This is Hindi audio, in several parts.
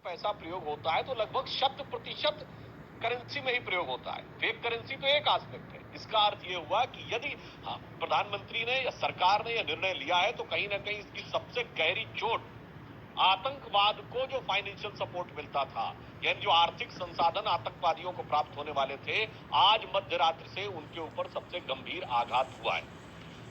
पैसा प्रयोग होता है तो लगभग 100% करेंसी में ही प्रयोग होता है। फेक करेंसी तो एक एस्पेक्ट है। इसका अर्थ यह हुआ कि यदि प्रधानमंत्री ने या सरकार ने यह निर्णय लिया है तो कहीं ना कहीं इसकी सबसे गहरी चोट आतंकवाद को जो फाइनेंशियल सपोर्ट मिलता था, यानी जो आर्थिक संसाधन आतंकवादियों को प्राप्त होने वाले थे, आज मध्य रात्रि से उनके ऊपर सबसे गंभीर आघात हुआ है।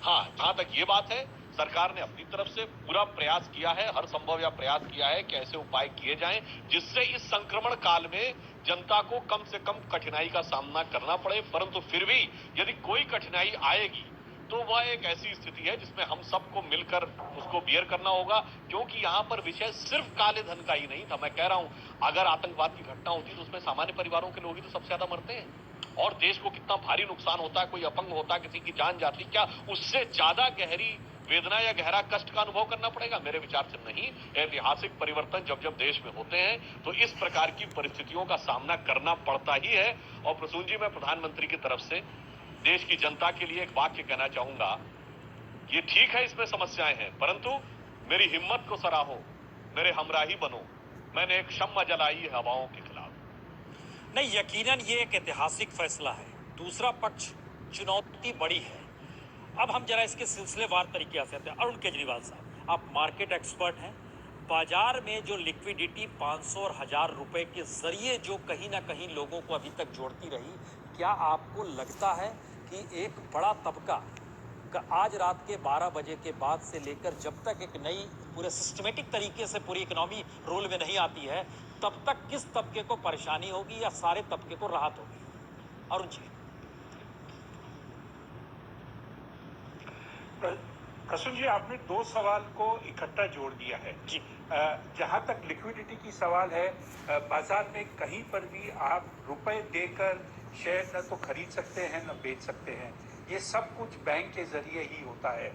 हाँ, जहां तक ये बात है, सरकार ने अपनी तरफ से पूरा प्रयास किया है, हर संभव या प्रयास किया है कि ऐसे उपाय किए जाएं जिससे इस संक्रमण काल में जनता को कम से कम कठिनाई का सामना करना पड़े। परंतु फिर भी यदि कोई कठिनाई आएगी तो वह एक ऐसी स्थिति है जिसमें हम सबको मिलकर उसको बियर करना होगा, क्योंकि यहां पर विषय सिर्फ काले धन का ही नहीं था। मैं कह रहा हूं, अगर आतंकवाद की घटना होती तो उसमें सामान्य परिवारों के लोग ही तो सबसे ज्यादा मरते हैं और देश को कितना भारी नुकसान होता है, कोई अपंग होता है, किसी की जान जाती, क्या उससे ज्यादा गहरी वेदना या गहरा कष्ट का अनुभव करना पड़ेगा? मेरे विचार से नहीं। ऐतिहासिक परिवर्तन जब जब देश में होते हैं तो इस प्रकार की परिस्थितियों का सामना करना पड़ता ही है। और प्रसून जी, मैं प्रधानमंत्री की तरफ से देश की जनता के लिए एक वाक्य कहना चाहूंगा, ये ठीक है इसमें समस्याएं हैं, परंतु मेरी हिम्मत को सराहो, मेरे हमराही बनो, मैंने एक शम्मा जलाई है हवाओं के खिलाफ। नहीं, यकीनन ये एक ऐतिहासिक फैसला है। दूसरा पक्ष चुनौती बड़ी है। अब हम जरा इसके सिलसिलेवार तरीके से आते हैं। अरुण केजरीवाल साहब, आप मार्केट एक्सपर्ट हैं। बाजार में जो लिक्विडिटी 500 और 1000 रुपए के जरिए जो कहीं ना कहीं लोगों को अभी तक जोड़ती रही, क्या आपको लगता है कि एक बड़ा तबका आज रात के 12 बजे के बाद से लेकर जब तक एक नई पूरे सिस्टमेटिक तरीके से पूरी इकोनॉमी रोल में नहीं आती है, तब तक किस तबके को परेशानी होगी या सारे तबके को राहत होगी? अरुण जी। प्रसून जी, आपने दो सवाल को इकट्ठा जोड़ दिया है जी। जहां तक लिक्विडिटी की सवाल है, बाजार में कहीं पर भी आप रुपए देकर शेयर न तो खरीद सकते हैं न बेच सकते हैं। ये सब कुछ बैंक के जरिए ही होता है।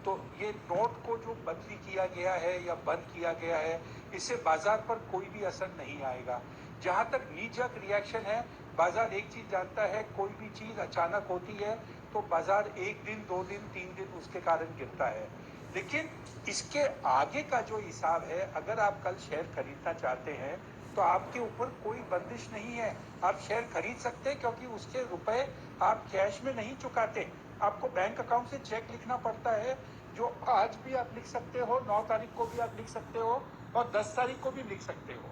तो ये नोट को जो बदली किया गया है या बंद किया गया है, इससे बाजार पर कोई भी असर नहीं आएगा। जहां तक नीजक रिएक्शन है, बाजार एक चीज जानता है, कोई भी चीज अचानक होती है तो बाजार 1 दिन 2 दिन 3 दिन उसके कारण गिरता है। लेकिन इसके आगे का जो हिसाब है, अगर आप कल शेयर खरीदना चाहते हैं तो आपके ऊपर कोई बंदिश नहीं है। आप शेयर खरीद सकते हैं क्योंकि उसके रुपए आप कैश में नहीं चुकाते। आपको बैंक अकाउंट से चेक लिखना पड़ता है, जो आज भी आप लिख सकते हो, 9 तारीख को भी आप लिख सकते हो और 10 तारीख को भी लिख सकते हो।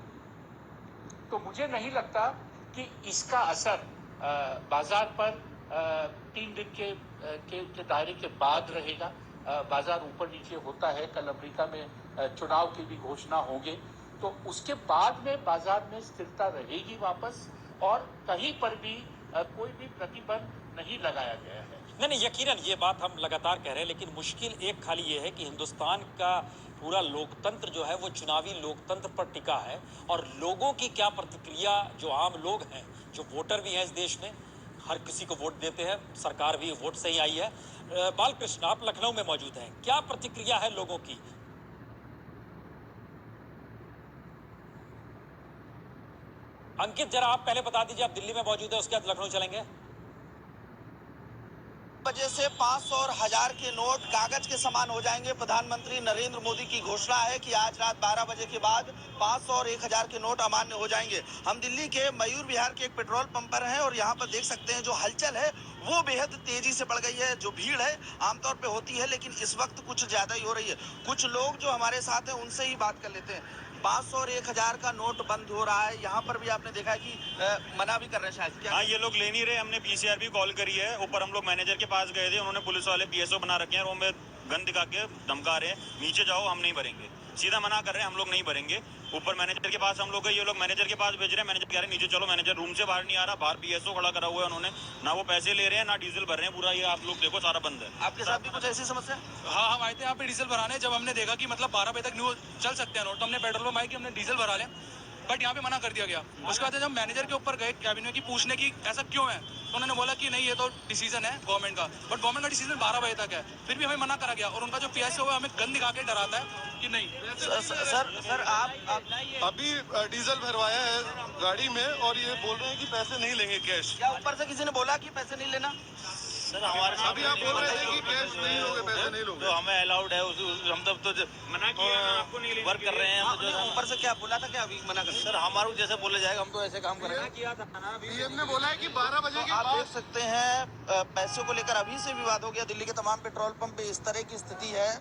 तो मुझे नहीं लगता कि इसका असर बाजार पर 3 दिन के दायरे के बाद रहेगा। बाजार ऊपर नीचे होता है। कल अमेरिका में चुनाव की भी घोषणा होंगे, तो उसके बाद में बाजार में स्थिरता रहेगी वापस, और कहीं पर भी कोई भी प्रतिबंध नहीं लगाया गया है। नहीं, यकीनन ये बात हम लगातार कह रहे हैं, लेकिन मुश्किल एक खाली ये है कि हिंदुस्तान का पूरा लोकतंत्र जो है वो चुनावी लोकतंत्र पर टिका है, और लोगों की क्या प्रतिक्रिया, जो आम लोग हैं, जो वोटर भी हैं इस देश में, हर किसी को वोट देते हैं, सरकार भी वोट से ही आई है। बालकृष्ण, आप लखनऊ में मौजूद हैं, क्या प्रतिक्रिया है लोगों की? अंकित, जरा आप पहले बता दीजिए, आप दिल्ली में मौजूद है, उसके बाद लखनऊ चलेंगे। वजह से 500 और 1000 के नोट कागज के समान हो जाएंगे। प्रधानमंत्री नरेंद्र मोदी की घोषणा है कि आज रात 12 बजे के बाद 500 और 1000 के नोट अमान्य हो जाएंगे। हम दिल्ली के मयूर विहार के एक पेट्रोल पंप पर हैं और यहाँ पर देख सकते हैं जो हलचल है वो बेहद तेजी से बढ़ गई है। जो भीड़ है आमतौर पे होती है, लेकिन इस वक्त कुछ ज्यादा ही हो रही है। कुछ लोग जो हमारे साथ हैं उनसे ही बात कर लेते हैं। 500 और 1000 का नोट बंद हो रहा है। यहाँ पर भी आपने देखा है कि मना भी कर रहे हैं शायद। हाँ, ये लोग ले नहीं रहे। हमने पीसीआर भी कॉल करी है। ऊपर हम लोग मैनेजर के पास गए थे, उन्होंने पुलिस वाले पीएसओ बना रखे हैं और वो में गन दिखा के धमका रहे हैं, नीचे जाओ, हम नहीं भरेंगे। सीधा मना कर रहे हैं, हम लोग नहीं भरेंगे। ऊपर मैनेजर के पास हम लोग गए, ये लोग मैनेजर के पास भेज रहे हैं। मैनेजर कह रहे हैं नीचे चलो। मैनेजर रूम से बाहर नहीं आ रहा। बाहर पीएसओ खड़ा करा हुआ है उन्होंने, ना वो पैसे ले रहे हैं ना डीजल भर रहे हैं। पूरा ये आप लोग देखो सारा बंद है। आपके साथ भी कुछ ऐसी समस्या? हाँ, हम आए थे यहाँ पे डीजल भराने। जब हमने देखा कि मतलब 12 बजे तक न्यू चल सकते हैं नोट, तो हमने पेट्रोल पंप आए कि हमने डीजल भरा लें, बट यहाँ पे मना कर दिया गया। उसके बाद जब मैनेजर के ऊपर गए कैबिन में कि पूछने की ऐसा क्यों है, तो उन्होंने बोला कि नहीं, ये तो डिसीजन है गवर्नमेंट का, बट गवर्नमेंट का डिसीजन 12 बजे तक है। फिर भी हमें मना करा गया और उनका जो पीएसओ है हमें गन दिखा के डराता है कि नहीं। सर आप अभी डीजल भरवाया है गाड़ी में और ये बोल रहे हैं कि पैसे नहीं लेंगे कैश। क्या ऊपर से किसी ने बोला कि पैसे नहीं लेना? सर हमारे अभी आप बोल रहे थे कि कैश नहीं लोगे, पैसे नहीं लोगे। जो हमें अलाउड है हम तब तो मना किया आपको नहीं वर्क कर रहे हैं हम तो ऊपर से क्या बोला था, क्या अभी मना कर? सर हमारे जैसे बोला जाएगा हम तो ऐसे काम करेंगे। पीएम ने बोला है कि 12 बजे के आप देख बाद सकते हैं पैसों को लेकर अभी से विवाद हो गया। दिल्ली के तमाम पेट्रोल पंप पे इस तरह की स्थिति है।